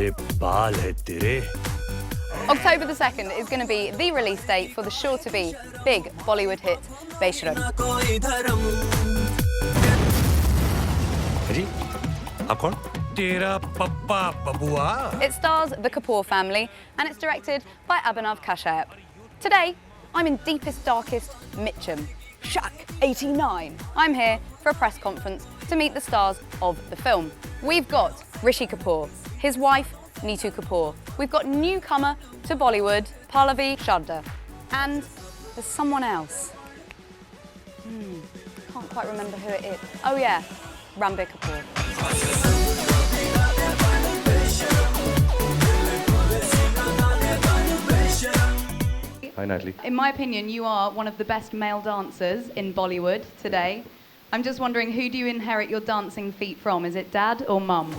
बड़े बाल है तेरे. October the 2nd is going to be the release date for the sure-to-be big Bollywood hit, Besharam. जी, आप कौन? तेरा पप्पा बबुआ. It stars the Kapoor family and it's directed by Abhinav Kashyap. Today, I'm in deepest, darkest Mitcham, Chak 89. I'm here for a press conference to meet the stars of the film. We've got Rishi Kapoor, his wife Neetu Kapoor. We've got newcomer to Bollywood, Pallavi, Sharda. And there's someone else. Can't quite remember who it is. Oh yeah, Ranbir Kapoor. Hi, Natalie. In my opinion, you are one of the best male dancers in Bollywood today. I'm just wondering, who do you inherit your dancing feet from? Is it dad or mum?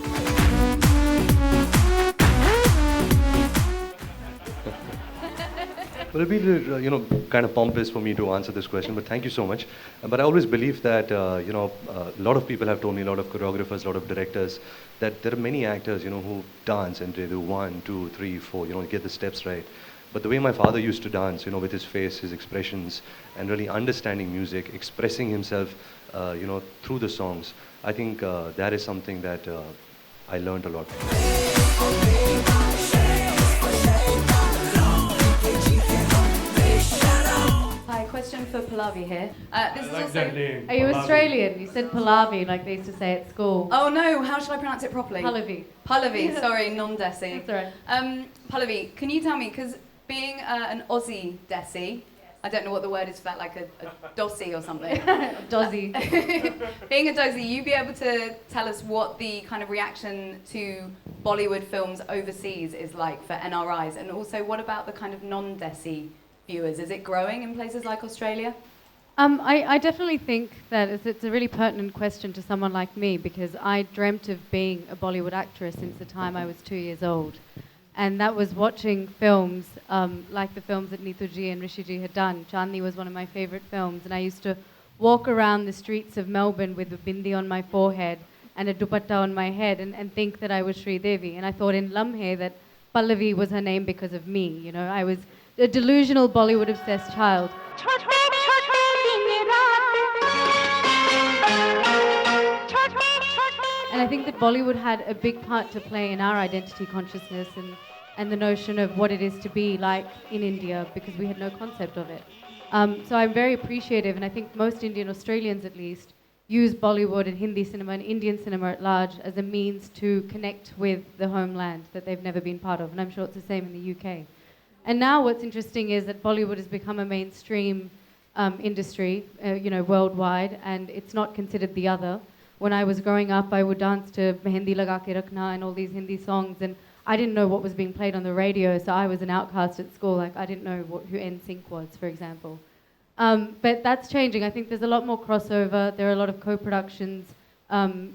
Well, it'll be, kind of pompous for me to answer this question, but thank you so much. But I always believe that, a lot of people have told me, a lot of choreographers, a lot of directors, that there are many actors, who dance and they do 1, 2, 3, 4, get the steps right. But the way my father used to dance, with his face, his expressions, and really understanding music, expressing himself, through the songs, I think that is something that I learned a lot. Hi, question for Pallavi here. This is also... Are you Australian? You said Pallavi, like they used to say at school. Oh no, how should I pronounce it properly? Pallavi. Pallavi, sorry, non-Desi. That's all right. Pallavi, can you tell me, because being an Aussie Desi, I don't know what the word is for that, like a Dossi or something. Dozzy. Being a Dossi, you be able to tell us what the kind of reaction to Bollywood films overseas is like for NRIs, and also what about the kind of non-Desi viewers? Is it growing in places like Australia? I definitely think that it's a really pertinent question to someone like me, because I dreamt of being a Bollywood actress since the time I was 2 years old. And that was watching films like the films that Neetu and Rishi had done. Chandni was one of my favorite films, and I used to walk around the streets of Melbourne with a bindi on my forehead and a dupatta on my head and think that I was Sri Devi. And I thought in Lamhe that Pallavi was her name because of me. I was a delusional Bollywood-obsessed child. And I think that Bollywood had a big part to play in our identity consciousness and the notion of what it is to be like in India, because we had no concept of it. So I'm very appreciative, and I think most Indian Australians at least use Bollywood and Hindi cinema and Indian cinema at large as a means to connect with the homeland that they've never been part of, and I'm sure it's the same in the UK. And now what's interesting is that Bollywood has become a mainstream industry, worldwide, and it's not considered the other. When I was growing up, I would dance to Mehendi Laga Ke Rakhna and all these Hindi songs, and I didn't know what was being played on the radio, so I was an outcast at school. Like, I didn't know who NSYNC was, for example. But that's changing. I think there's a lot more crossover. There are a lot of co-productions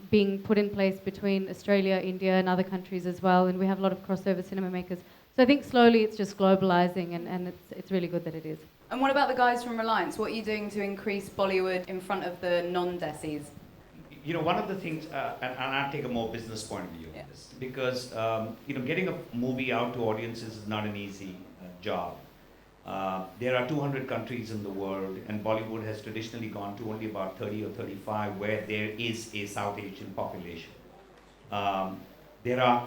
being put in place between Australia, India, and other countries as well, and we have a lot of crossover cinema makers. So I think slowly it's just globalizing, and it's really good that it is. And what about the guys from Reliance? What are you doing to increase Bollywood in front of the non-Desis? One of the things, and I'll take a more business point of view on this, because getting a movie out to audiences is not an easy job. There are 200 countries in the world, and Bollywood has traditionally gone to only about 30 or 35 where there is a South Asian population. There are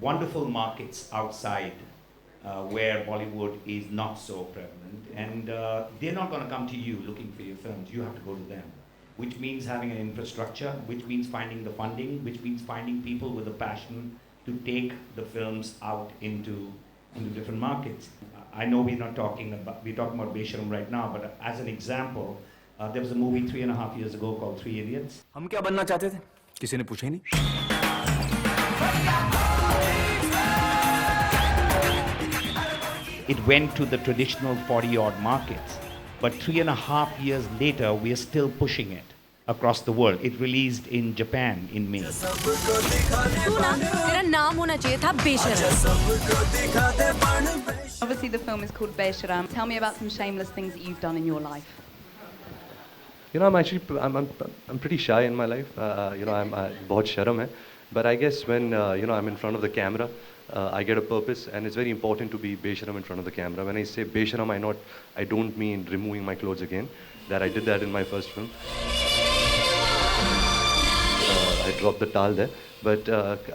wonderful markets outside where Bollywood is not so prevalent, and they're not going to come to you looking for your films. You have to go to them, which means having an infrastructure, which means finding the funding, which means finding people with a passion to take the films out into different markets. I know we're talking about Besharam right now, but as an example, there was a movie 3.5 years ago called Three Idiots. हम क्या बनना चाहते थे? किसी ने पूछा ही नहीं. It went to the traditional 40-odd markets, but 3.5 years later, we are still pushing it across the world. It released in Japan in May. Obviously the film is called Besharam. Tell me about some shameless things that you've done in your life. I'm pretty shy in my life. I'm बहुत शर्म है. But I guess when I'm in front of the camera, I get a purpose, and it's very important to be Besharam in front of the camera. When I say Besharam, I don't mean removing my clothes again. That I did that in my first film. I dropped the tal there. But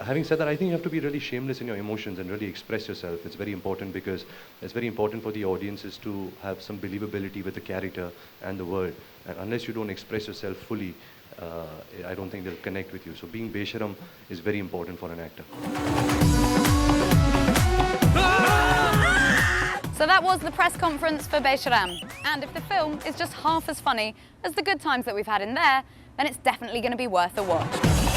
having said that, I think you have to be really shameless in your emotions and really express yourself. It's very important because it's very important for the audiences to have some believability with the character and the world. And unless you don't express yourself fully, I don't think they'll connect with you. So being Besharam is very important for an actor. So that was the press conference for Besharam. And if the film is just half as funny as the good times that we've had in there, then it's definitely going to be worth a watch.